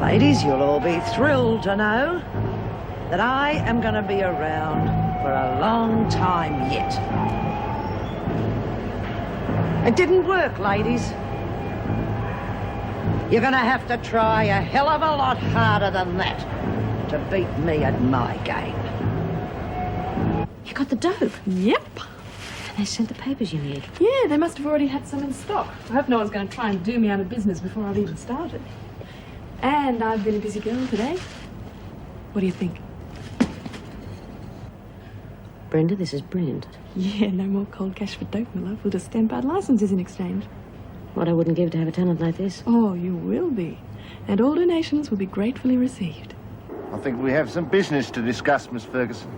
Ladies, you'll all be thrilled to know that I am going to be around for a long time yet. It didn't work, ladies. You're going to have to try a hell of a lot harder than that to beat me at my game. You got the dope? Yep. And they sent the papers you need. Yeah, they must have already had some in stock. I hope no one's going to try and do me out of business before I've even started. And I've been a busy girl today. What do you think? Brenda, this is brilliant. Yeah, no more cold cash for dope, my love. We'll just stamp out licenses in exchange. What I wouldn't give to have a talent like this. Oh, you will be. And all donations will be gratefully received. I think we have some business to discuss, Miss Ferguson.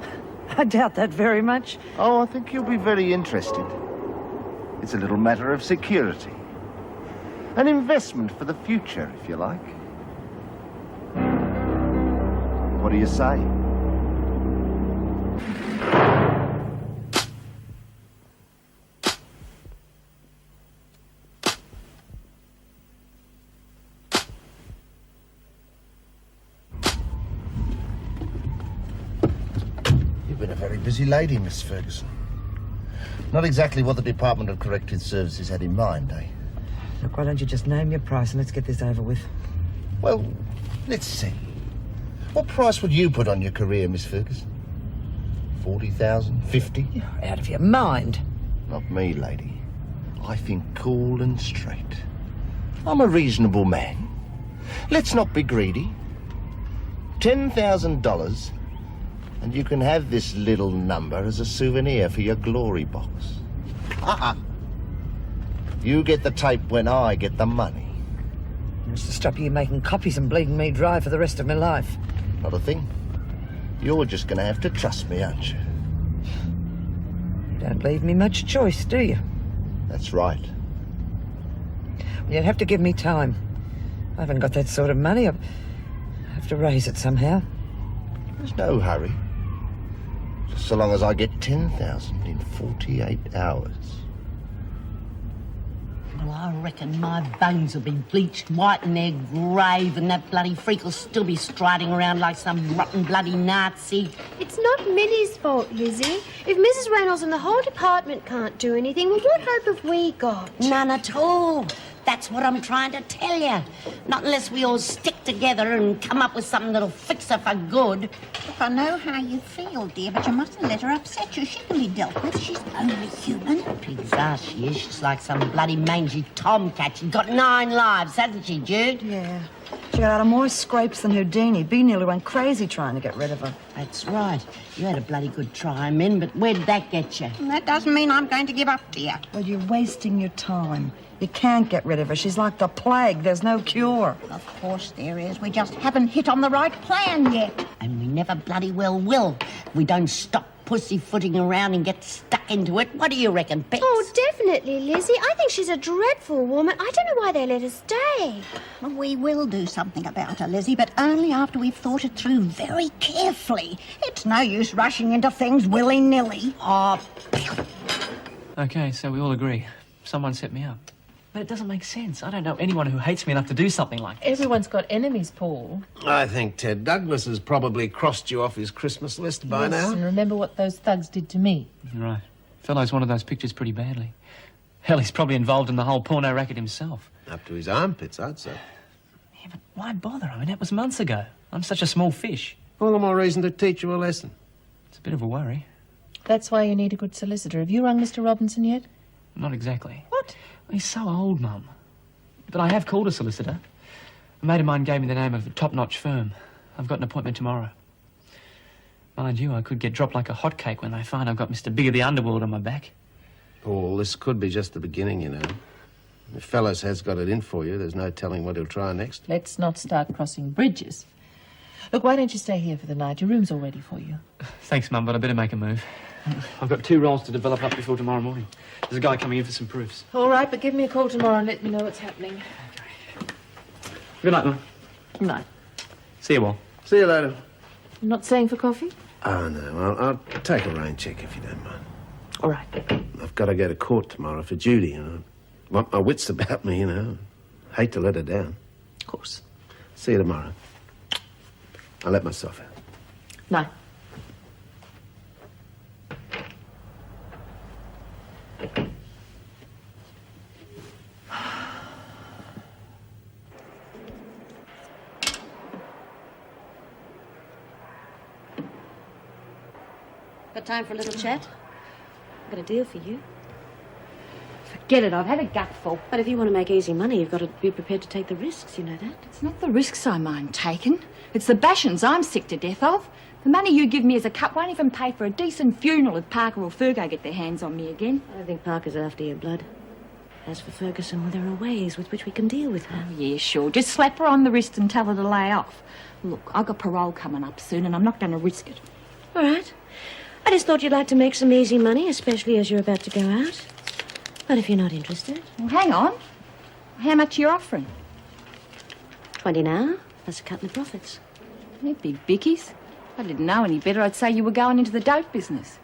I doubt that very much. Oh, I think you'll be very interested. It's a little matter of security. An investment for the future, if you like. What do you say? You've been a very busy lady, Miss Ferguson. Not exactly what the Department of Corrective Services had in mind, eh? Look, why don't you just name your price and let's get this over with? Well, let's see. What price would you put on your career, Miss Ferguson? 40,000? 50? You're out of your mind. Not me, lady. I think cool and straight. I'm a reasonable man. Let's not be greedy. $10,000, and you can have this little number as a souvenir for your glory box. You get the tape when I get the money. It's to stop you making copies and bleeding me dry for the rest of my life. Not a thing. You're just going to have to trust me, aren't you? Don't leave me much choice, do you? That's right. Well, you'll have to give me time. I haven't got that sort of money. I have to raise it somehow. There's no hurry. Just so long as I get 10,000 in 48 hours. Well, I reckon my bones will be bleached white in their grave and that bloody freak will still be striding around like some rotten bloody Nazi. It's not Millie's fault, Lizzie. If Mrs. Reynolds and the whole department can't do anything, well, what hope have we got? None at all. That's what I'm trying to tell you. Not unless we all stick together and come up with something that'll fix her for good. Look, I know how you feel, dear, but you mustn't let her upset you. She can be dealt with. She's only human. Pig's ass she is. She's like some bloody mangy tomcat. She's got 9 lives, hasn't she, Jude? Yeah. She got out of more scrapes than Houdini. Bea nearly went crazy trying to get rid of her. That's right. You had a bloody good try, Min, but where did that get you? That doesn't mean I'm going to give up, dear. Well, you're wasting your time. You can't get rid of her. She's like the plague. There's no cure. Of course there is. We just haven't hit on the right plan yet. And we never bloody well will. If we don't stop pussyfooting around and get stuck into it. What do you reckon, Pix? Oh, definitely, Lizzie. I think she's a dreadful woman. I don't know why they let her stay. Well, we will do something about her, Lizzie, but only after we've thought it through very carefully. It's no use rushing into things willy-nilly. Oh, Okay, so we all agree. Someone set me up. But it doesn't make sense. I don't know anyone who hates me enough to do something like this. Everyone's got enemies, Paul. I think Ted Douglas has probably crossed you off his Christmas list by now. And remember what those thugs did to me. Right. Fellow's wanted those pictures pretty badly. Hell, he's probably involved in the whole porno racket himself. Up to his armpits, I'd say. Yeah, but why bother? I mean, that was months ago. I'm such a small fish. All the more reason to teach you a lesson. It's a bit of a worry. That's why you need a good solicitor. Have you rung Mr. Robinson yet? Not exactly. What? He's so old, Mum. But I have called a solicitor. A mate of mine gave me the name of a top-notch firm. I've got an appointment tomorrow. Mind you, I could get dropped like a hotcake when they find I've got Mr. Big of the Underworld on my back. Paul, this could be just the beginning, you know. If Fellows has got it in for you, there's no telling what he'll try next. Let's not start crossing bridges. Look, why don't you stay here for the night? Your room's all ready for you. Thanks, Mum, but I better make a move. I've got 2 rolls to develop up before tomorrow morning. There's a guy coming in for some proofs. All right, but give me a call tomorrow and let me know what's happening. Okay. Good night, Mum. Good night. See you all. See you later. I'm not staying for coffee? Oh, no, I'll take a rain check if you don't mind. All right. I've got to go to court tomorrow for Judy, you know. Want my wits about me, you know. Hate to let her down. Of course. See you tomorrow. I'll let myself out. No. Got time for a little chat? I've got a deal for you. Forget it, I've had a gutful. But if you want to make easy money, you've got to be prepared to take the risks, you know that? It's not the risks I mind taking. It's the bashings I'm sick to death of. The money you give me as a cut won't even pay for a decent funeral if Parker or Fergo get their hands on me again. I don't think Parker's after your blood. As for Ferguson, well, there are ways with which we can deal with her. Oh, yeah, sure. Just slap her on the wrist and tell her to lay off. Look, I've got parole coming up soon and I'm not going to risk it. All right. I just thought you'd like to make some easy money, especially as you're about to go out. But if you're not interested... Well, hang on. How much are you offering? 20 now, plus a cut in the profits. You big bickies. If I didn't know any better, I'd say you were going into the dope business.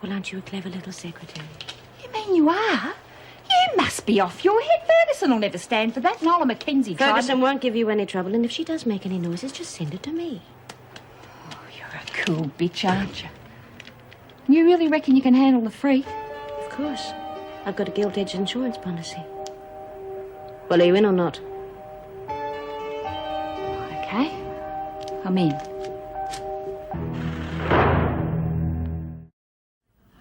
Well, aren't you a clever little secretary? You mean you are? You must be off your head. Ferguson will never stand for that. Nola Mackenzie tried... Ferguson won't give you any trouble, and if she does make any noises, just send it to me. Oh, you're a cool bitch, aren't you? You really reckon you can handle the freak? Of course. I've got a gilt-edged insurance policy. Well, are you in or not? Okay. I'm in.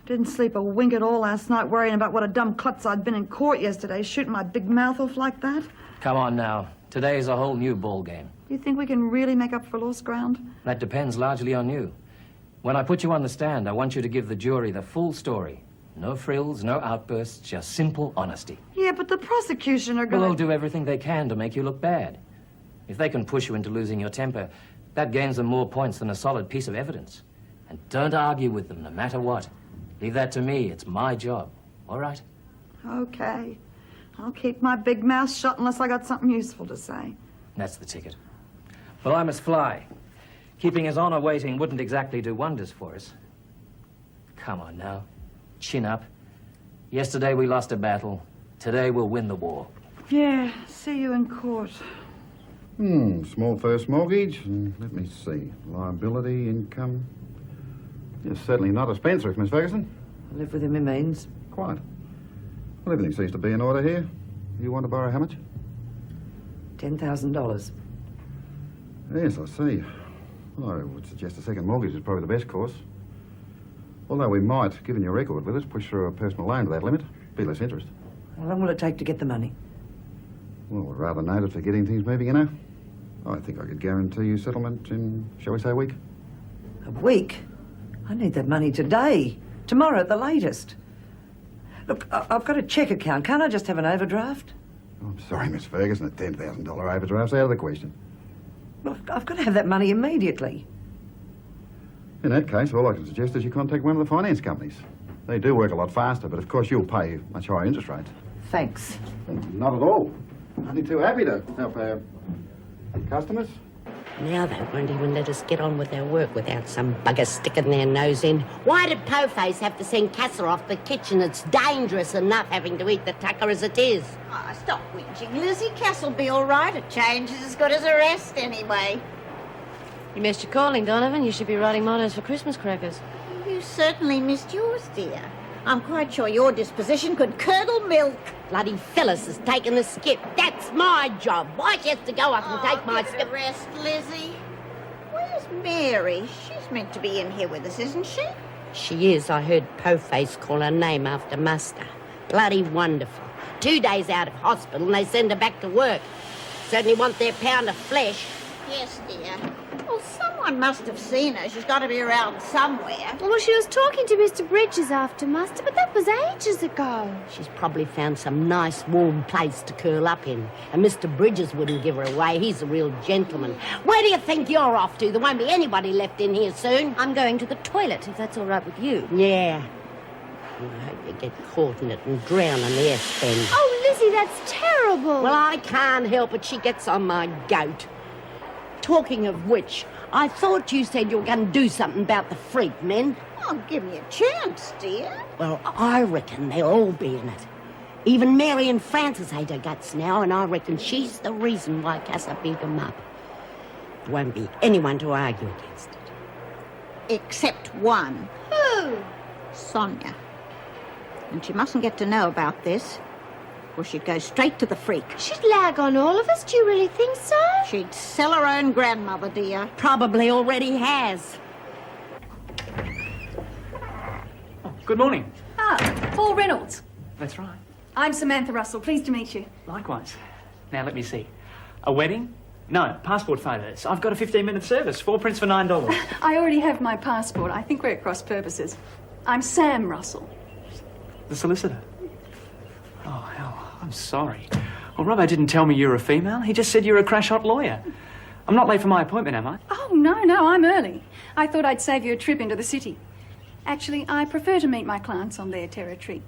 Didn't sleep a wink at all last night worrying about what a dumb klutz I'd been in court yesterday, shooting my big mouth off like that. Come on now. Today's a whole new ball game. Do you think we can really make up for lost ground? That depends largely on you. When I put you on the stand, I want you to give the jury the full story. No frills, no outbursts, just simple honesty. Yeah, but the prosecution are Well, going they'll do everything they can to make you look bad. If they can push you into losing your temper, that gains them more points than a solid piece of evidence. And don't argue with them, no matter what. Leave that to me. It's my job. All right? Okay. I'll keep my big mouth shut unless I got something useful to say. That's the ticket. Well, I must fly. Keeping his honor waiting wouldn't exactly do wonders for us. Come on now. Chin up. Yesterday we lost a battle. Today we'll win the war. Yeah, see you in court. Small first mortgage. Let me see. Liability, income. You're certainly not a spendthrift, Miss Ferguson. I live within my means. Quite. Well, everything seems to be in order here. You want to borrow how much? $10,000. Yes, I see. Well, I would suggest a second mortgage is probably the best course. Although we might, given your record with us, push through a personal loan to that limit. Be less interest. How long will it take to get the money? Well, we're rather noted for getting things moving, you know. I think I could guarantee you settlement in, shall we say, a week. A week? I need that money today. Tomorrow at the latest. Look, I've got a cheque account. Can't I just have an overdraft? I'm sorry, Miss Ferguson. A $10,000 overdraft's out of the question. Look, I've got to have that money immediately. In that case, all I can suggest is you contact one of the finance companies. They do work a lot faster, but of course you'll pay much higher interest rates. Thanks. Not at all. Only too happy to help our customers. Now they won't even let us get on with our work without some bugger sticking their nose in. Why did Po-Face have to send Casser off the kitchen? It's dangerous enough having to eat the tucker as it is. Oh, stop whinging, Lizzie. Cass'll be all right. A change is as good as a rest, anyway. You missed your calling, Donovan. You should be writing mottos for Christmas crackers. You certainly missed yours, dear. I'm quite sure your disposition could curdle milk. Bloody Phyllis has taken the skip. That's my job. Why she has to go up and take my skip? Rest, Lizzie. Where's Mary? She's meant to be in here with us, isn't she? She is. I heard Po-Face call her name after Muster. Bloody wonderful. 2 days out of hospital and they send her back to work. Certainly want their pound of flesh. Yes, dear. Well, someone must have seen her. She's got to be around somewhere. Well, she was talking to Mr. Bridges after Muster, but that was ages ago. She's probably found some nice warm place to curl up in. And Mr. Bridges wouldn't give her away. He's a real gentleman. Where do you think you're off to? There won't be anybody left in here soon. I'm going to the toilet, if that's all right with you. Yeah. I hope you get caught in it and drown in the S-Bend. Oh, Lizzie, that's terrible. Well, I can't help it. She gets on my goat. Talking of which, I thought you said you were going to do something about the freak men. Oh, give me a chance, dear. Well, I reckon they'll all be in it. Even Mary and Frances hate her guts now, and I reckon she's the reason why Casa beat them up. There won't be anyone to argue against it. Except one. Who? Sonia. And she mustn't get to know about this, or she'd go straight to the freak. She'd lag on all of us. Do you really think so? She'd sell her own grandmother, dear. Probably already has. Oh, good morning. Ah, Paul Reynolds. That's right. I'm Samantha Russell. Pleased to meet you. Likewise. Now, let me see. A wedding? No, passport photos. I've got a 15-minute service. 4 prints for $9. I already have my passport. I think we're at cross purposes. I'm Sam Russell. The solicitor. Oh, hell, I'm sorry. Well, Robbo didn't tell me you're a female. He just said you're a crash-hot lawyer. I'm not late for my appointment, am I? Oh, no, I'm early. I thought I'd save you a trip into the city. Actually, I prefer to meet my clients on their territory.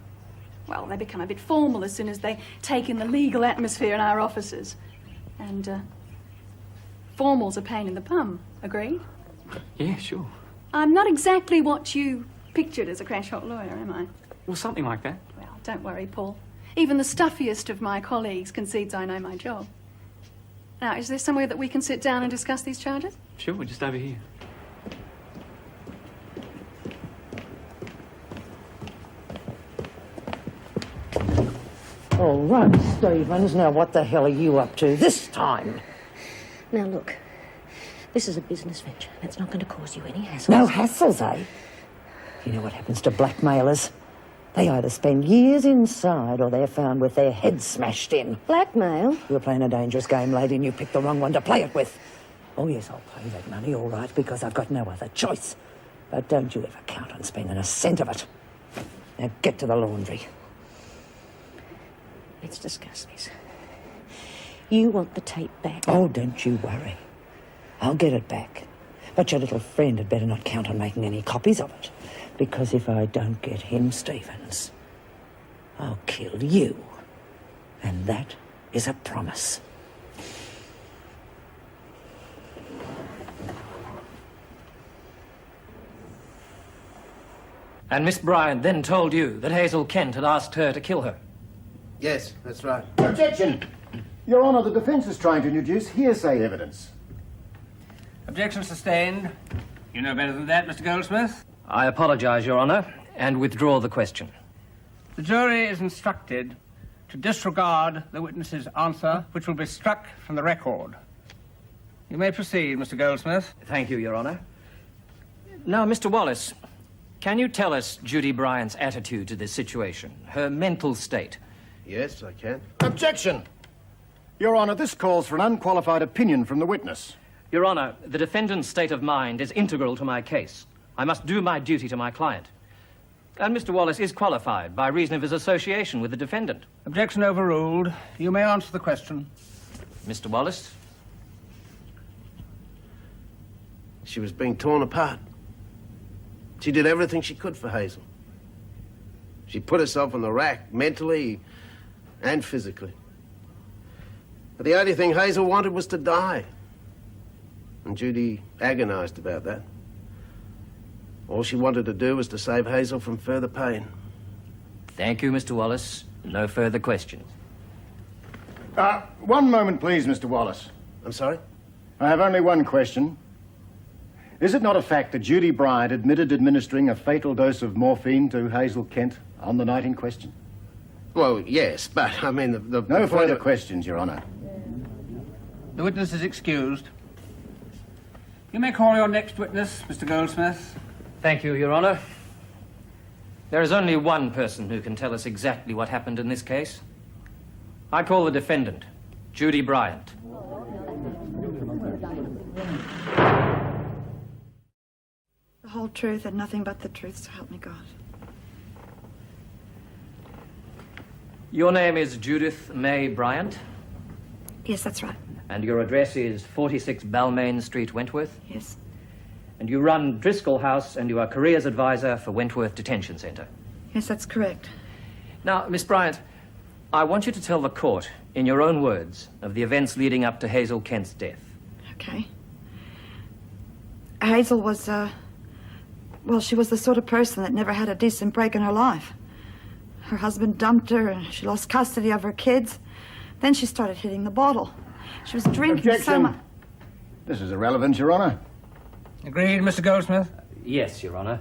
Well, they become a bit formal as soon as they take in the legal atmosphere in our offices. And, formal's a pain in the bum, agreed? Yeah, sure. I'm not exactly what you pictured as a crash-hot lawyer, am I? Well, something like that. Well, don't worry, Paul. Even the stuffiest of my colleagues concedes I know my job. Now, is there somewhere that we can sit down and discuss these charges? Sure, we're just over here. All right, Stevens. Now, what the hell are you up to this time? Now, look. This is a business venture. That's not going to cause you any hassles. No hassles, eh? You know what happens to blackmailers? They either spend years inside or they're found with their heads smashed in. Blackmail? You're playing a dangerous game, lady, and you picked the wrong one to play it with. Oh, yes, I'll pay that money, all right, because I've got no other choice. But don't you ever count on spending a cent of it. Now, get to the laundry. Let's discuss this. You want the tape back? Oh, don't you worry. I'll get it back. But your little friend had better not count on making any copies of it. Because if I don't get him, Stevens, I'll kill you. And that is a promise. And Miss Bryant then told you that Hazel Kent had asked her to kill her. Yes, that's right. Objection! Your Honour, the defence is trying to introduce hearsay evidence. Objection sustained. You know better than that, Mr. Goldsmith. I apologize, Your Honor, and withdraw the question. The jury is instructed to disregard the witness's answer, which will be struck from the record. You may proceed, Mr. Goldsmith. Thank you, Your Honor. Now, Mr. Wallace, can you tell us Judy Bryant's attitude to this situation, her mental state? Yes, I can. Objection! Your Honour, this calls for an unqualified opinion from the witness. Your Honor, the defendant's state of mind is integral to my case. I must do my duty to my client. And Mr. Wallace is qualified by reason of his association with the defendant. Objection overruled. You may answer the question. Mr. Wallace? She was being torn apart. She did everything she could for Hazel. She put herself on the rack, mentally and physically. But the only thing Hazel wanted was to die. And Judy agonized about that. All she wanted to do was to save Hazel from further pain. Thank you, Mr. Wallace. No further questions. One moment, please, Mr. Wallace. I'm sorry? I have only one question. Is it not a fact that Judy Bryant admitted administering a fatal dose of morphine to Hazel Kent on the night in question? Well, yes, but, I mean, No further questions, Your Honour. The witness is excused. You may call your next witness, Mr. Goldsmith. Thank you, Your Honor. There is only one person who can tell us exactly what happened in this case. I call the defendant, Judy Bryant. The whole truth and nothing but the truth, so help me God. Your name is Judith May Bryant? Yes, that's right. And your address is 46 Balmain Street, Wentworth? Yes. And you run Driscoll House and you are careers advisor for Wentworth Detention Centre? Yes, that's correct. Now, Miss Bryant, I want you to tell the court, in your own words, of the events leading up to Hazel Kent's death. Okay. Hazel was, well, she was the sort of person that never had a decent break in her life. Her husband dumped her and she lost custody of her kids. Then she started hitting the bottle. She was drinking so much. This is irrelevant, Your Honour. Agreed, Mr. Goldsmith? Yes, Your Honour.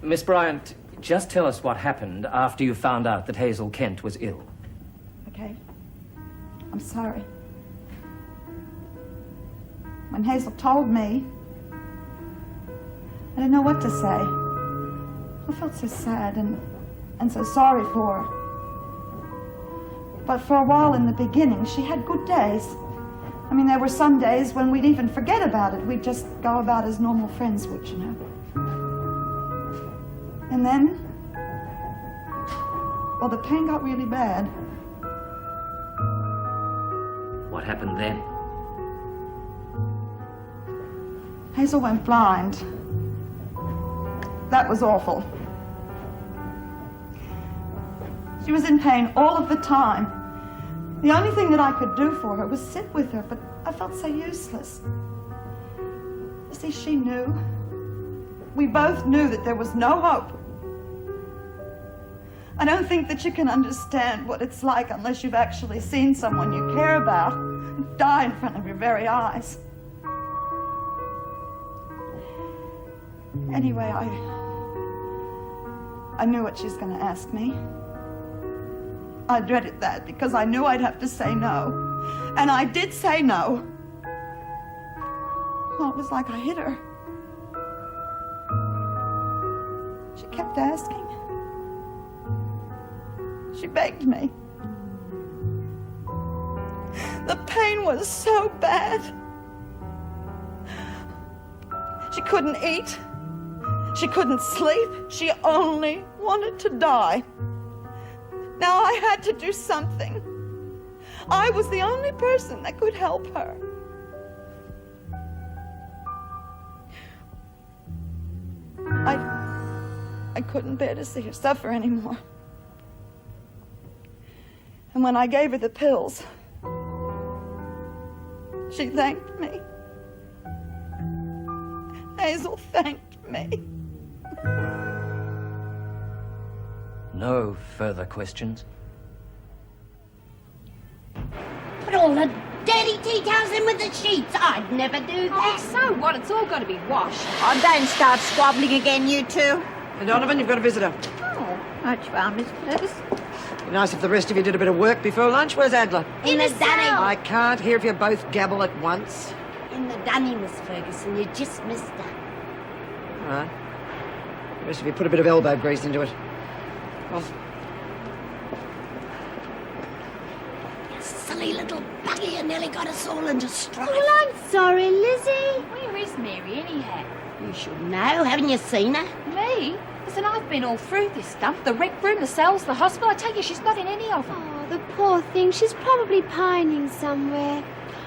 Miss Bryant, just tell us what happened after you found out that Hazel Kent was ill. Okay. I'm sorry. When Hazel told me, I didn't know what to say. I felt so sad and so sorry for her. But for a while in the beginning, she had good days. I mean, there were some days when we'd even forget about it. We'd just go about as normal friends would, you know. And then, well, the pain got really bad. What happened then? Hazel went blind. That was awful. She was in pain all of the time. The only thing that I could do for her was sit with her, but I felt so useless. You see, she knew. We both knew that there was no hope. I don't think that you can understand what it's like unless you've actually seen someone you care about die in front of your very eyes. Anyway, I knew what she's going to ask me. I dreaded that because I knew I'd have to say no. And I did say no. Well, it was like I hit her. She kept asking. She begged me. The pain was so bad. She couldn't eat. She couldn't sleep. She only wanted to die. Now I had to do something. I was the only person that could help her. I couldn't bear to see her suffer anymore. And when I gave her the pills, she thanked me. Hazel thanked me. No further questions? Put all the dirty tea towels in with the sheets. I'd never do that. Oh, so what? It's all got to be washed. Oh, don't start squabbling again, you two. Donovan, you've got a visitor. Oh, much fun, Miss Ferguson. Be nice if the rest of you did a bit of work before lunch. Where's Adler? In the dunny. I can't hear if you both gabble at once. In the dunny, Miss Ferguson. You just missed her. All right. The rest of you put a bit of elbow grease into it. Well, silly little buggy, you nearly got us all into strife. Well, I'm sorry, Lizzie. Where is Mary, anyhow? You should know. Haven't you seen her? Me? Listen, I've been all through this stuff. The rec room, the cells, the hospital. I tell you, she's not in any of them. Oh, the poor thing. She's probably pining somewhere.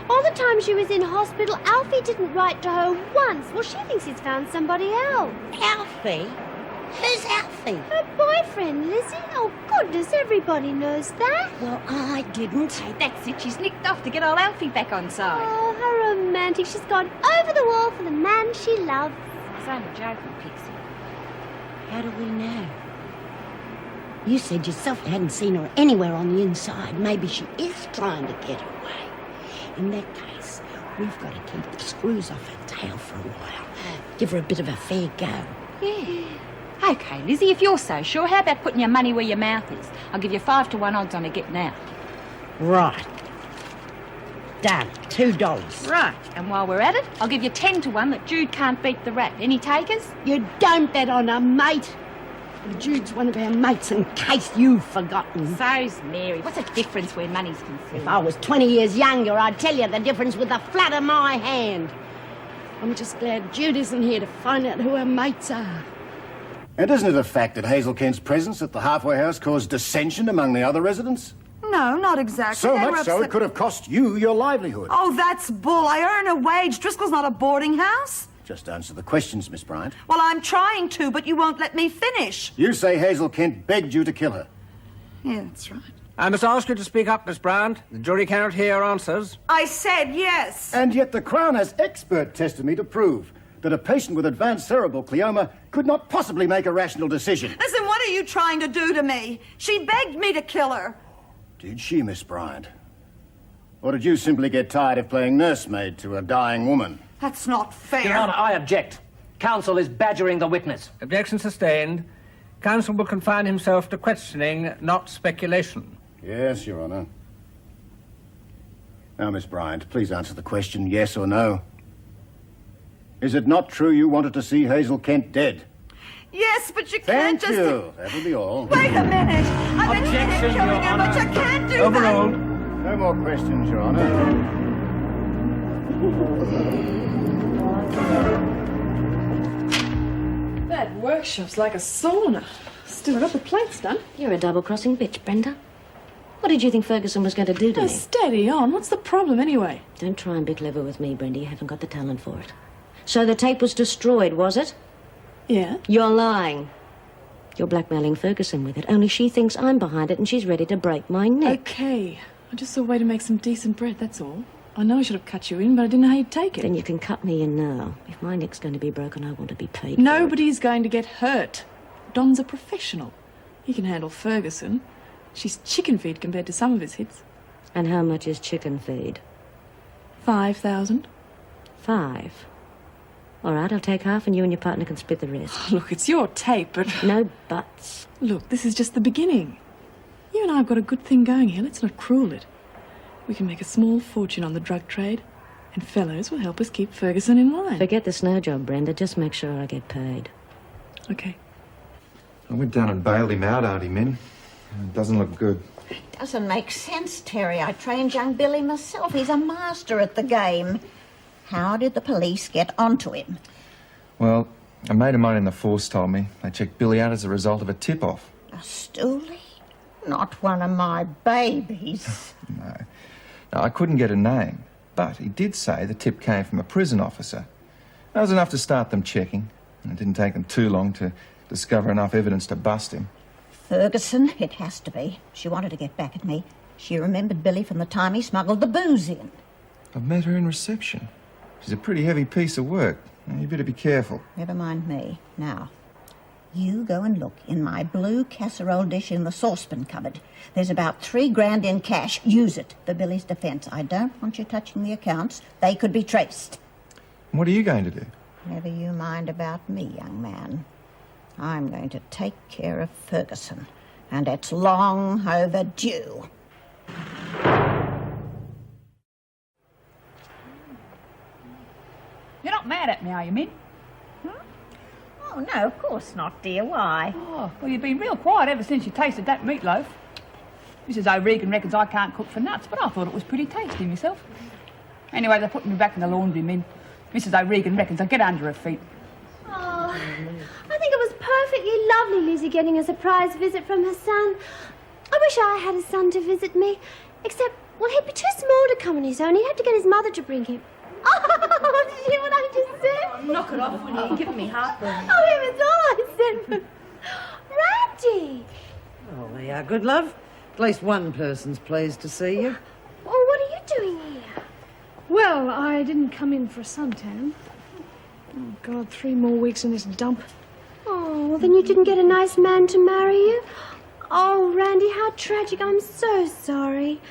All the time she was in hospital, Alfie didn't write to her once. Well, she thinks he's found somebody else. Alfie? Who's Alfie? Her boyfriend, Lizzie. Oh, goodness, everybody knows that. Well, I didn't. Hey, that's it. She's nicked off to get old Alfie back on side. Oh, how romantic. She's gone over the wall for the man she loves. It's only joking, Pixie. How do we know? You said yourself you hadn't seen her anywhere on the inside. Maybe she is trying to get away. In that case, we've got to keep the screws off her tail for a while. Give her a bit of a fair go. Yeah. OK, Lizzie, if you're so sure, how about putting your money where your mouth is? I'll give you 5 to 1 odds on her getting out. Right. Done. $2. Right. And while we're at it, I'll give you 10 to 1 that Jude can't beat the rat. Any takers? You don't bet on her, mate. Jude's one of our mates, in case you've forgotten. So's Mary. What's the difference where money's concerned? If I was 20 years younger, I'd tell you the difference with the flat of my hand. I'm just glad Jude isn't here to find out who her mates are. And isn't it a fact that Hazel Kent's presence at the halfway house caused dissension among the other residents? No, not exactly. So They were much so upset- it could have cost you your livelihood. Oh, that's bull. I earn a wage. Driscoll's not a boarding house. Just answer the questions, Miss Bryant. Well, I'm trying to, but you won't let me finish. You say Hazel Kent begged you to kill her. Yeah, that's right. I must ask you to speak up, Miss Bryant. The jury cannot hear answers. I said yes. And yet the Crown has expert testimony to prove that a patient with advanced cerebral glioma could not possibly make a rational decision. Listen, what are you trying to do to me? She begged me to kill her. Did she, Miss Bryant? Or did you simply get tired of playing nursemaid to a dying woman? That's not fair. Your Honour, I object. Counsel is badgering the witness. Objection sustained. Counsel will confine himself to questioning, not speculation. Yes, Your Honour. Now, Miss Bryant, please answer the question, yes or no. Is it not true you wanted to see Hazel Kent dead? Yes, but you can't Thank you. That'll be all. Wait a minute. I didn't mean Objection, killing Your him, but you Honour. can't do Overruled. that. No more questions, Your Honour. That workshop's like a sauna. Still got the plates done. You're a double-crossing bitch, Brenda. What did you think Ferguson was going to do to Oh, me? steady on. What's the problem anyway? Don't try and be clever with me, Brenda. You haven't got the talent for it. So the tape was destroyed, was it? Yeah. You're lying. You're blackmailing Ferguson with it. Only she thinks I'm behind it and she's ready to break my neck. Okay. I just saw a way to make some decent bread, that's all. I know I should have cut you in, but I didn't know how you'd take it. Then you can cut me in now. If my neck's going to be broken, I want to be paid for Nobody's going to get hurt. Don's a professional. He can handle Ferguson. She's chicken feed compared to some of his hits. it. And how much is chicken feed? 5,000. 5. All right, I'll take half and you and your partner can split the rest. Look, it's your tape, but... No buts. Look, this is just the beginning. You and I have got a good thing going here. Let's not cruel it. We can make a small fortune on the drug trade, and fellows will help us keep Ferguson in line. Forget the snow job, Brenda. Just make sure I get paid. Okay. I went down and bailed him out, Auntie Min. It doesn't look good. Doesn't make sense, Terry. I trained young Billy myself. He's a master at the game. How did the police get onto him? Well, a mate of mine in the force told me they checked Billy out as a result of a tip-off. A stoolie? Not one of my babies. No. Now, I couldn't get a name, but he did say the tip came from a prison officer. That was enough to start them checking, and it didn't take them too long to discover enough evidence to bust him. Ferguson, it has to be. She wanted to get back at me. She remembered Billy from the time he smuggled the booze in. I've met her in reception. She's a pretty heavy piece of work. You better be careful. Never mind me. Now, you go and look in my blue casserole dish in the saucepan cupboard. There's about $3,000 in cash. Use it for Billy's defence. I don't want you touching the accounts. They could be traced. What are you going to do? Never you mind about me, young man. I'm going to take care of Ferguson, and it's long overdue. You're not mad at me, are you, Min? Oh, no, of course not, dear. Why? Oh, well, you've been real quiet ever since you tasted that meatloaf. Mrs. O'Regan reckons I can't cook for nuts, but I thought it was pretty tasty myself. Anyway, they're putting me back in the laundry, Min. Mrs. O'Regan reckons I get under her feet. Oh, I think it was perfectly lovely, Lizzie, getting a surprise visit from her son. I wish I had a son to visit me. Except, well, he'd be too small to come on his own. He'd have to get his mother to bring him. Oh, did you hear what I just said? Knock it off, will you? You're giving me heartburn. Oh, heavens, all I said was... Randy! Oh, there you are, good love. At least one person's pleased to see you. Oh, what are you doing here? Well, I didn't come in for a suntan. Oh, God, 3 more weeks in this dump. Oh, well, then you didn't get a nice man to marry you? Oh, Randy, how tragic. I'm so sorry.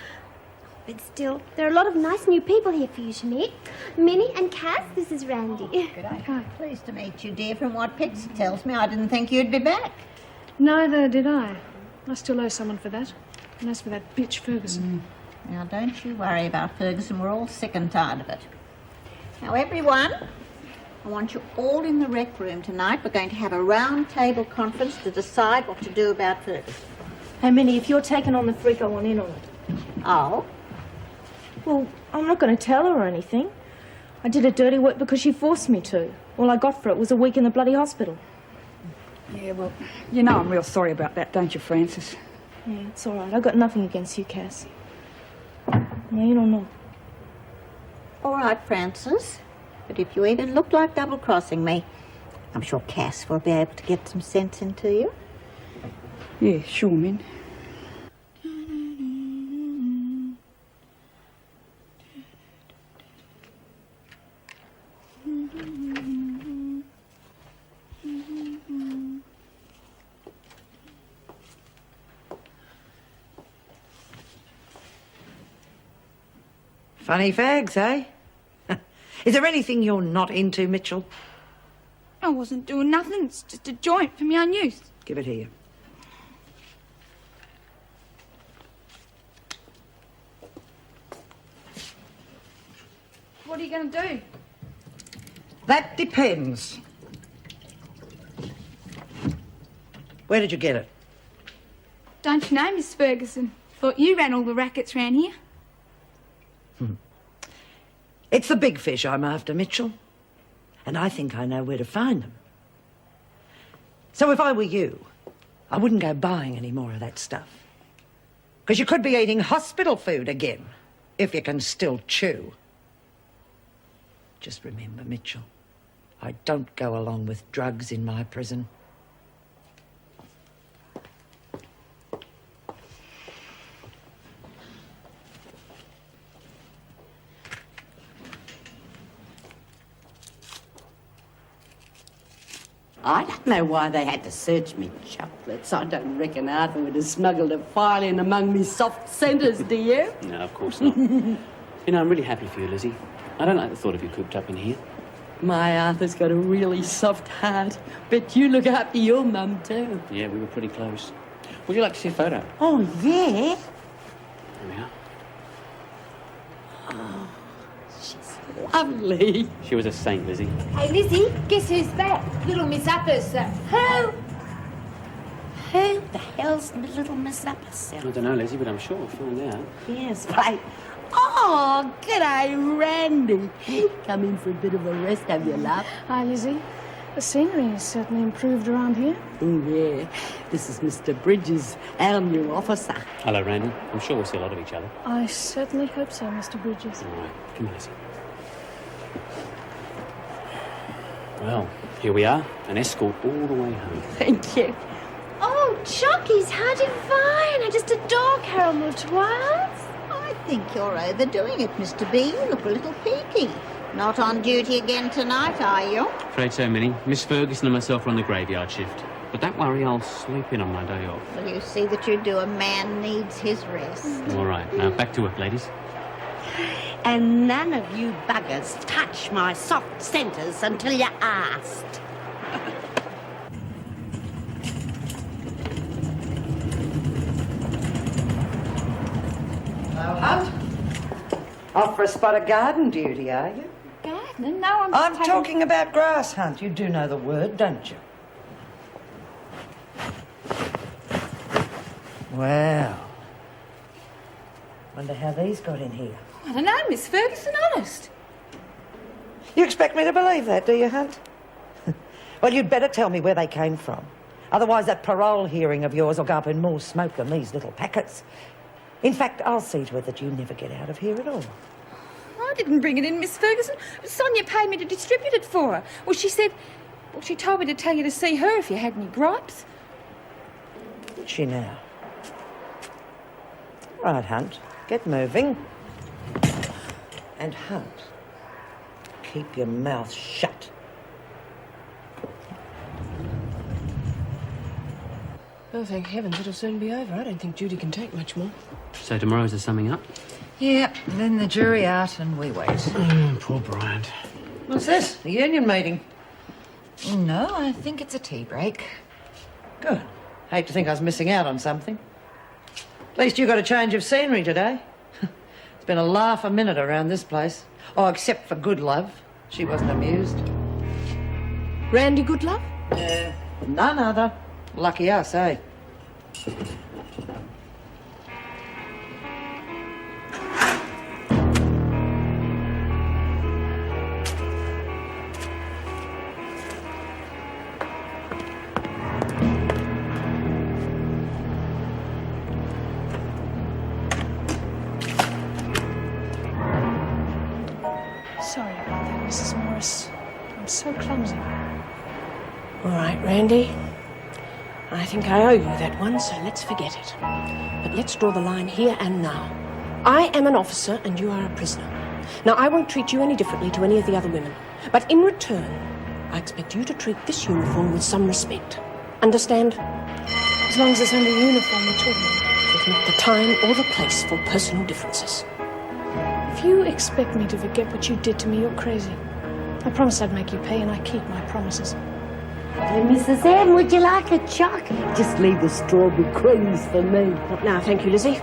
But still, there are a lot of nice new people here for you to meet. Minnie and Cass, this is Randy. G'day. Pleased to meet you, dear. From what Pix tells me, I didn't think you'd be back. Neither did I. I still owe someone for that. And as for that bitch Ferguson... Now, don't you worry about Ferguson. We're all sick and tired of it. Now, everyone, I want you all in the rec room tonight. We're going to have a round-table conference to decide what to do about Ferguson. Hey, Minnie, if you're taking on the freak, I want in on it. Oh? Well, I'm not going to tell her or anything. I did her dirty work because she forced me to. All I got for it was a week in the bloody hospital. Yeah, well, you know I'm real sorry about that, don't you, Francis? Yeah, it's all right. I've got nothing against you, Cass. No, you don't know. All right, Francis. But if you even look like double-crossing me, I'm sure Cass will be able to get some sense into you. Yeah, sure, Min. Funny fags, eh? Is there anything you're not into, Mitchell? I wasn't doing nothing. It's just a joint for my own use. Give it here. What are you going to do? That depends. Where did you get it? Don't you know, Miss Ferguson? Thought you ran all the rackets round here. It's the big fish I'm after, Mitchell. And I think I know where to find them. So if I were you, I wouldn't go buying any more of that stuff. Because you could be eating hospital food again, if you can still chew. Just remember, Mitchell, I don't go along with drugs in my prison. I don't know why they had to search me chocolates. I don't reckon Arthur would have smuggled a file in among me soft centres, do you? No, of course not. You know, I'm really happy for you, Lizzie. I don't like the thought of you cooped up in here. My Arthur's got a really soft heart. Bet you look after your mum, too. Yeah, we were pretty close. Would you like to see a photo? Oh, yeah? Here we are. Oh, she's lovely. She was a saint, Lizzie. Hey, Lizzie, guess who's back? Little Miss Uppers. Who? Who the hell's little Miss Uppers? I don't know, Lizzie, but I'm sure we'll find out. Yes, right. Oh, g'day, Randy. Come in for a bit of a rest, have you, love? Hi, Lizzie. The scenery has certainly improved around here. Oh, yeah. This is Mr. Bridges, our new officer. Hello, Randy. I'm sure we'll see a lot of each other. I certainly hope so, Mr. Bridges. All right, come here, Lizzie. Well, here we are, an escort all the way home. Thank you. Oh, Chockies, how divine. I just adore caramel twirls. I think you're overdoing it, Mr. B. You look a little peaky. Not on duty again tonight, are you? Afraid so, Minnie. Miss Ferguson and myself are on the graveyard shift. But don't worry, I'll sleep in on my day off. Well, you see that you do. A man needs his rest. All right, now back to work, ladies. And none of you buggers touch my soft centres until you're asked. Hello, Hunt. Off for a spot of garden duty, are you? Gardening? No, I'm talking about grass, Hunt. You do know the word, don't you? Well, wonder how these got in here. I don't know, Miss Ferguson, honest. You expect me to believe that, do you, Hunt? Well, you'd better tell me where they came from. Otherwise, that parole hearing of yours will go up in more smoke than these little packets. In fact, I'll see to it that you never get out of here at all. I didn't bring it in, Miss Ferguson. Sonia paid me to distribute it for her. Well, she told me to tell you to see her if you had any gripes. Did she now? Right, Hunt. Get moving. And Hunt, keep your mouth shut. Oh, thank heavens, it'll soon be over. I don't think Judy can take much more. So tomorrow's the summing up? Yeah, then the jury out and we wait. Poor Bryant. What's this? The union meeting? No, I think it's a tea break. Good. Hate to think I was missing out on something. At least you got a change of scenery today. It's been a laugh a minute around this place. Oh, except for Goodlove. She wasn't amused. Randy Goodlove? Yeah, none other. Lucky us, eh? Sorry about that, Mrs. Morris. I'm so clumsy. All right, Randy. I think I owe you that one, so let's forget it. But let's draw the line here and now. I am an officer and you are a prisoner. Now, I won't treat you any differently to any of the other women. But in return, I expect you to treat this uniform with some respect. Understand? As long as it's under uniform, we're talking. It's not the time or the place for personal differences. If If you expect me to forget what you did to me, you're crazy. I promised I'd make you pay, and I keep my promises. Hey, Mrs. M, would you like a choc? Just leave the strawberry creams for me. No, thank you, Lizzie.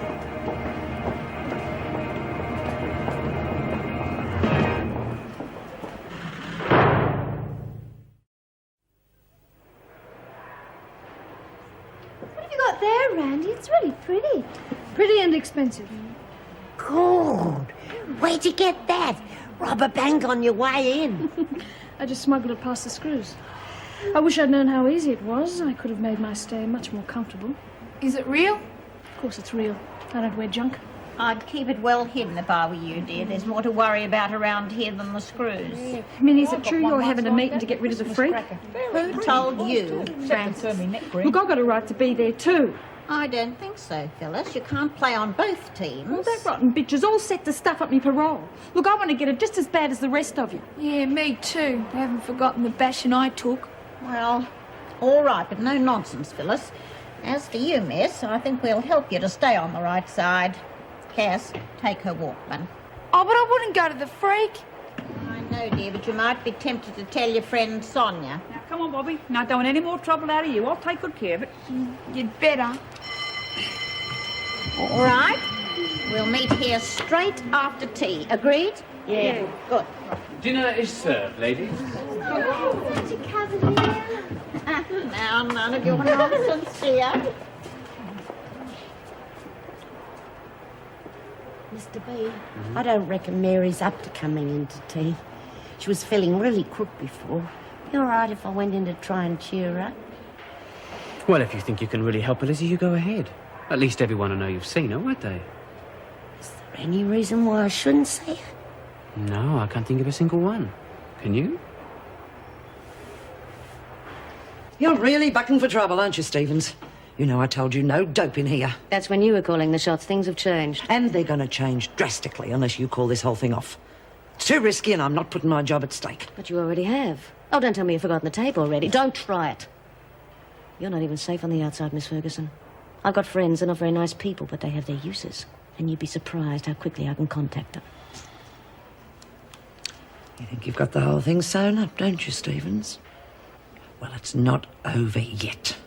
What have you got there, Randy? It's really pretty. Pretty and expensive. Good. Where'd you get that? Rob a bank on your way in. I just smuggled it past the screws. I wish I'd known how easy it was. I could have made my stay much more comfortable. Is it real? Of course it's real. I don't wear junk. I'd keep it well hidden if I were you, dear. There's more to worry about around here than the screws. Minnie, is it true you're having a meeting to get rid of the freak? Who told you? Francis. Look, I've got a right to be there too. I don't think so, Phyllis. You can't play on both teams. Well, that rotten bitch is all set to stuff up me parole. Look, I want to get it just as bad as the rest of you. Yeah, me too. I haven't forgotten the bashing I took. Well, all right, but no nonsense, Phyllis. As for you, miss, I think we'll help you to stay on the right side. Cass, take her Walkman. Oh, but I wouldn't go to the freak. I know, dear, but you might be tempted to tell your friend Sonia. Now, come on, Bobby. Now, don't want any more trouble out of you. I'll take good care of it. You'd better. All right. We'll meet here straight after tea. Agreed? Yeah. Good. Dinner is served, ladies. Oh, such a cavalier. Now, none of your nonsense, dear. Mr. B, I don't reckon Mary's up to coming into tea. She was feeling really crook before. Be all right if I went in to try and cheer her up? Well, if you think you can really help her, Lizzie, you go ahead. At least everyone will know you've seen her, won't they? Is there any reason why I shouldn't see her? No, I can't think of a single one. Can you? You're really bucking for trouble, aren't you, Stevens? You know I told you no dope in here. That's when you were calling the shots. Things have changed. And they're going to change drastically unless you call this whole thing off. It's too risky and I'm not putting my job at stake. But you already have. Oh, don't tell me you've forgotten the tape already. Don't try it. You're not even safe on the outside, Miss Ferguson. I've got friends. They're not very nice people, but they have their uses. And you'd be surprised how quickly I can contact them. You think you've got the whole thing sewn up, don't you, Stevens? Well, it's not over yet.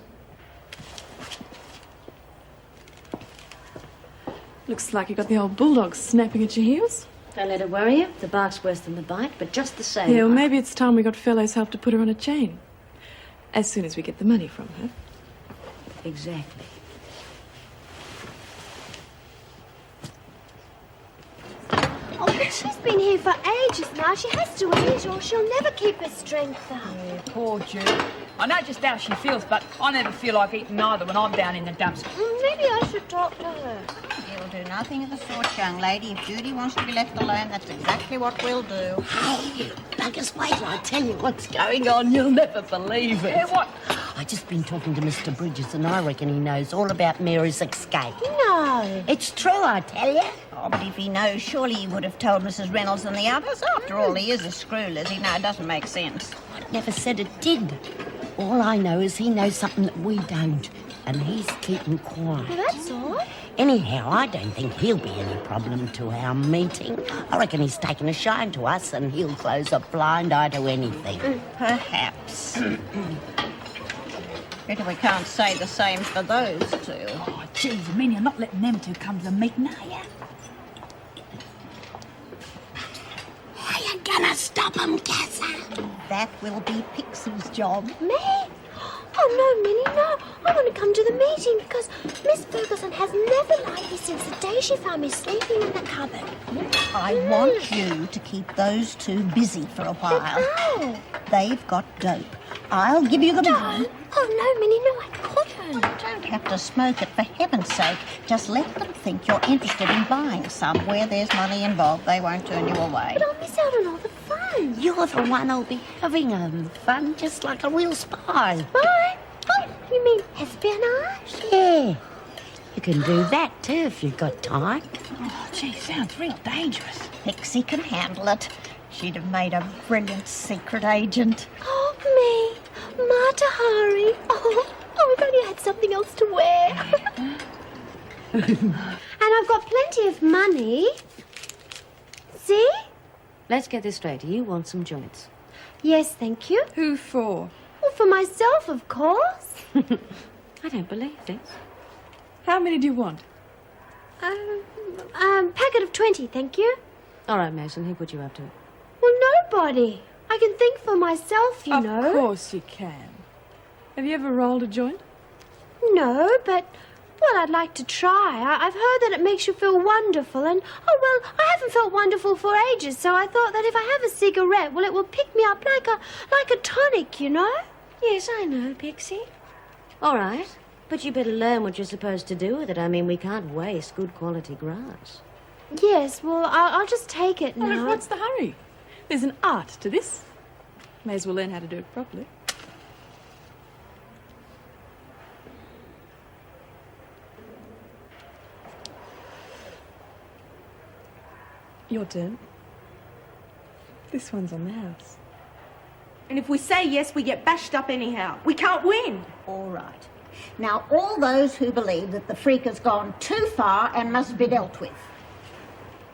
Looks like you got the old bulldog snapping at your heels. Don't let it worry you. The bark's worse than the bite, but just the same. Yeah, well, maybe it's time we got Fellow's help to put her on a chain. As soon as we get the money from her. Exactly. Oh, but she's been here for ages now. She has to eat or she'll never keep her strength up. Yeah, poor Judy. I know just how she feels, but I never feel like eating either when I'm down in the dumps. Maybe I should talk to her. You'll do nothing of the sort, young lady. If Judy wants to be left alone, that's exactly what we'll do. Hey, you buggers, wait till I tell you what's going on. You'll never believe it. Yeah, what? I've just been talking to Mr. Bridges and I reckon he knows all about Mary's escape. No. It's true, I tell you. Oh, but if he knows, surely he would have told Mrs. Reynolds and the others. After all, he is a screw, Lizzie. No, it doesn't make sense. I never said it did. All I know is he knows something that we don't, and he's keeping quiet. Well, that's all. Anyhow, I don't think he'll be any problem to our meeting. I reckon he's taken a shine to us and he'll close a blind eye to anything. Perhaps. Pity we can't say the same for those two. Oh, geez, you mean you're not letting them two come to the meeting, are you? Are you gonna stop him, Casa? That will be Pixie's job. Me? Oh, no, Minnie, no. I want to come to the meeting because Miss Ferguson has never liked me since the day she found me sleeping in the cupboard. I want you to keep those two busy for a while. How? They've got dope. I'll give you the money. Oh, no, Minnie, no, I couldn't. You don't have to smoke it, for heaven's sake. Just let them think you're interested in buying some. Where there's money involved, they won't turn you away. But I'll miss out on all the fun. You're the one who'll be having fun, just like a real spy. Spy? Oh, you mean espionage? Yeah. You can do that, too, if you've got time. Oh, gee, sounds real dangerous. Pixie can handle it. She'd have made a brilliant secret agent. Oh, me. Matahari. Oh, if only I had something else to wear. And I've got plenty of money. See? Let's get this straight. You want some joints? Yes, thank you. Who for? Well, for myself, of course. I don't believe this. How many do you want? Packet of 20, thank you. All right, Mason, who put you up to it? Well, nobody. I can think for myself, you know. Of course you can. Have you ever rolled a joint? No, but, well, I'd like to try. I've heard that it makes you feel wonderful, and, oh, well, I haven't felt wonderful for ages, so I thought that if I have a cigarette, well, it will pick me up like a tonic, you know? Yes, I know, Pixie. All right, but you better learn what you're supposed to do with it. I mean, we can't waste good quality grass. Yes, well, I'll just take it Well, now. look, what's the hurry? There's an art to this. May as well learn how to do it properly. Your turn. This one's on the house. And if we say yes, we get bashed up anyhow. We can't win. All right. Now, all those who believe that the freak has gone too far and must be dealt with.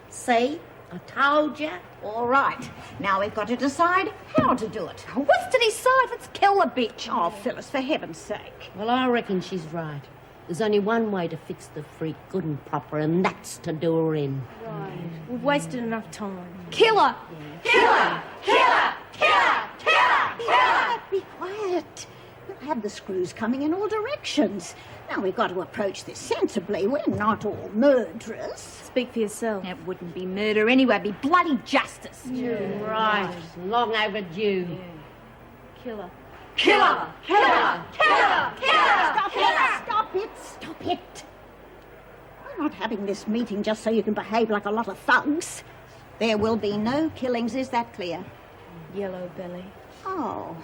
See? I told you. All right. Now we've got to decide how to do it. What's to decide? Let's kill the bitch. Oh, Phyllis, for heaven's sake. Well, I reckon she's right. There's only one way to fix the freak good and proper, and that's to do her in. Right. We've wasted enough time. Kill her! Kill her! Kill her! Kill her! Kill her! Kill her! Be quiet. We'll have the screws coming in all directions. Now, we've got to approach this sensibly. We're not all murderers. Speak for yourself. It wouldn't be murder anyway, it'd be bloody justice. Right. Long overdue. Kill her. Kill her! Kill her! Kill her! Kill her! Stop it! Stop it! Stop it! We're not having this meeting just so you can behave like a lot of thugs. There will be no killings, is that clear? Yellow belly. Oh.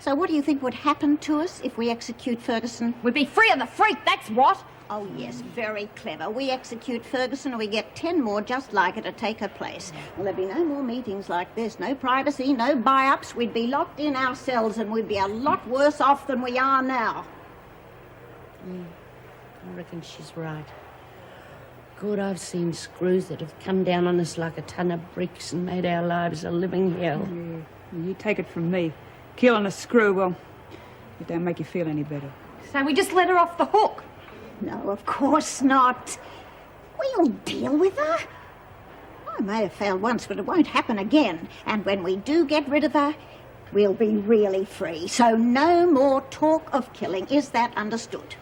So what do you think would happen to us if we execute Ferguson? We'd be free of the freak, that's what. Oh, yes, very clever. We execute Ferguson and we get 10 more just like her to take her place. Well, there'd be no more meetings like this, no privacy, no buy-ups. We'd be locked in ourselves and we'd be a lot worse off than we are now. I reckon she's right. God, I've seen screws that have come down on us like a ton of bricks and made our lives a living hell. Yeah. You take it from me. Killing a screw, well, it don't make you feel any better. So we just let her off the hook. No, of course not. We'll deal with her. I may have failed once, but it won't happen again. And when we do get rid of her, we'll be really free. So no more talk of killing. Is that understood?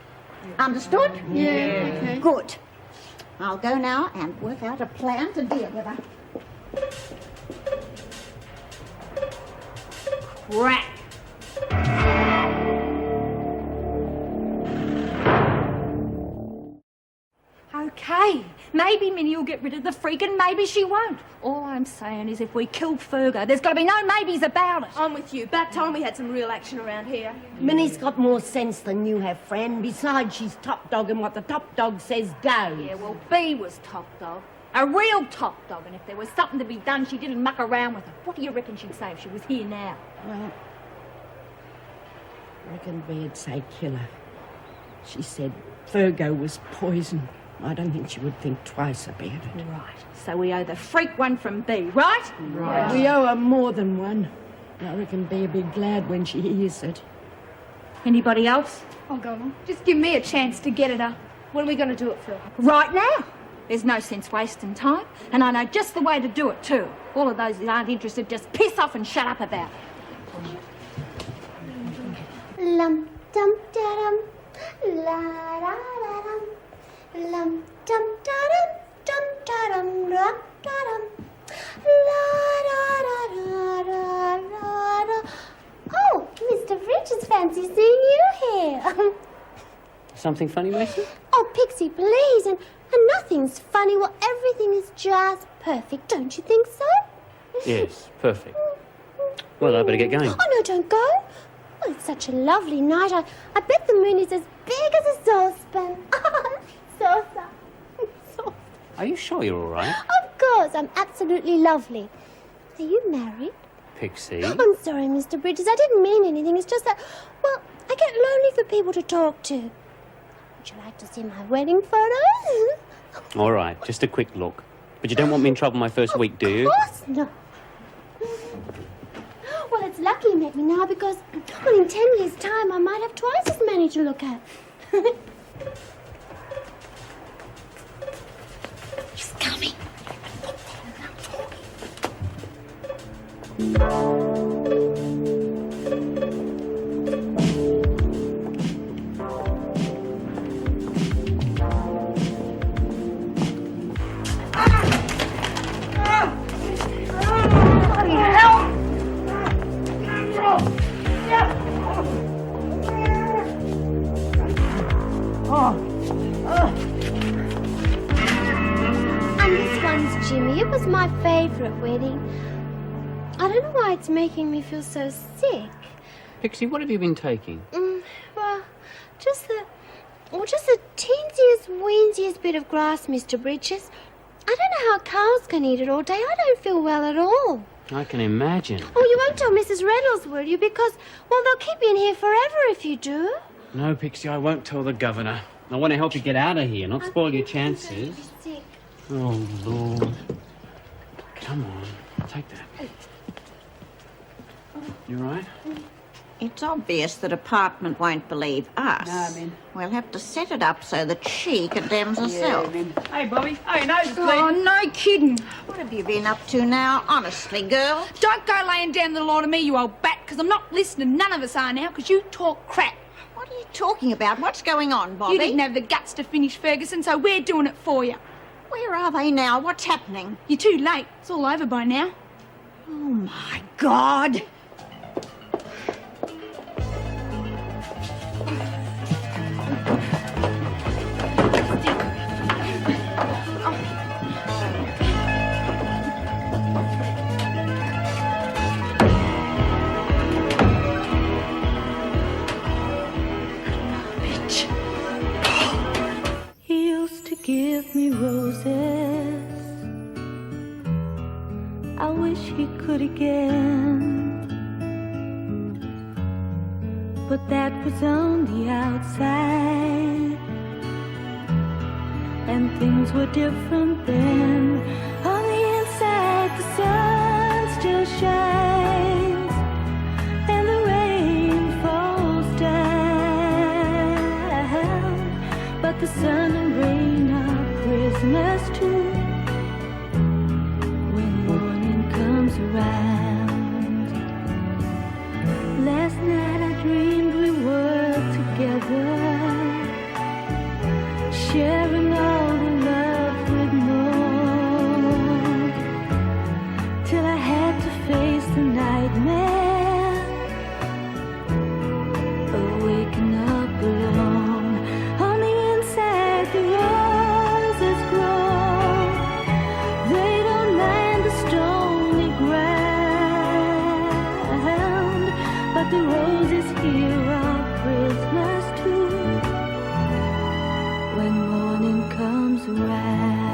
Understood? Yeah. Okay. Good. I'll go now and work out a plan to deal with her. Crack. Okay, maybe Minnie will get rid of the freak and maybe she won't. All I'm saying is if we kill Fergo, there's got to be no maybes about it. I'm with you. About time we had some real action around here. Minnie's got more sense than you have, friend. Besides, she's top dog, and what the top dog says goes. Yeah, well, B was top dog. A real top dog, and if there was something to be done, she didn't muck around with it. What do you reckon she'd say if she was here now? Well, I reckon B'd say kill her. She said Fergo was poison. I don't think she would think twice about it. Right. So we owe the freak one from B, right? Right. We owe her more than one. I reckon B'll be glad when she hears it. Anybody else? I'll go along. Just give me a chance to get at her. When are we going to do it, Phil? Right now. There's no sense wasting time, and I know just the way to do it too. All of those that aren't interested just piss off and shut up about it. Lum dum da dum, la da da dum, lum dum da dum da dum, la da da. Oh, Mr. Bridges, fancy seeing you here. Something funny, Mason? Oh, Pixie, please, and nothing's funny. Well, everything is just perfect, don't you think so? Yes, perfect. Well, I better get going. Oh, no, don't go. Oh, it's such a lovely night. I bet the moon is as big as a saucepan. Saucer. Are you sure you're all right? Of course, I'm absolutely lovely. Are you married? Pixie? I'm sorry, Mr. Bridges. I didn't mean anything. It's just that, well, I get lonely for people to talk to. Would you like to see my wedding photos? All right, just a quick look. But you don't want me in trouble my first week, do you? Of course not. Well, it's lucky you met me now because, well, in 10 years' time, I might have twice as many to look at. He's coming. And this one's Jimmy. It was my favourite wedding. I don't know why it's making me feel so sick. Pixie, what have you been taking? Well, just the teensiest, weensiest bit of grass, Mr. Bridges. I don't know how cows can eat it all day. I don't feel well at all. I can imagine. Oh, you won't tell Mrs. Reynolds, will you? Because, well, they'll keep you in here forever if you do. No, Pixie, I won't tell the governor. I want to help you get out of here, not spoil your chances. Sick. Oh, Lord. Come on, take that. You right? It's obvious the department won't believe us. No, Min. We'll have to set it up so that she condemns herself. Hey, Bobby. Hey, nose is bleeding. Oh, no kidding. What have you been up to now, honestly, girl? Don't go laying down the law to me, you old bat, because I'm not listening. None of us are now, because you talk crap. What are you talking about? What's going on, Bobby? You didn't have the guts to finish Ferguson, so we're doing it for you. Where are they now? What's happening? You're too late. It's all over by now. Oh, my God. He used to give me roses. I wish he could again. But that was on the outside, and things were different then. On the inside, the sun still shines, and the rain falls down. But the sun and rain are prisoners too when morning comes around. Last night I dreamed we were together, sharing all the love we'd known, till I had to face the nightmare of waking up alone. On the inside the roses grow, they don't mind the stony ground, but the roses here are prisoners too when morning comes around.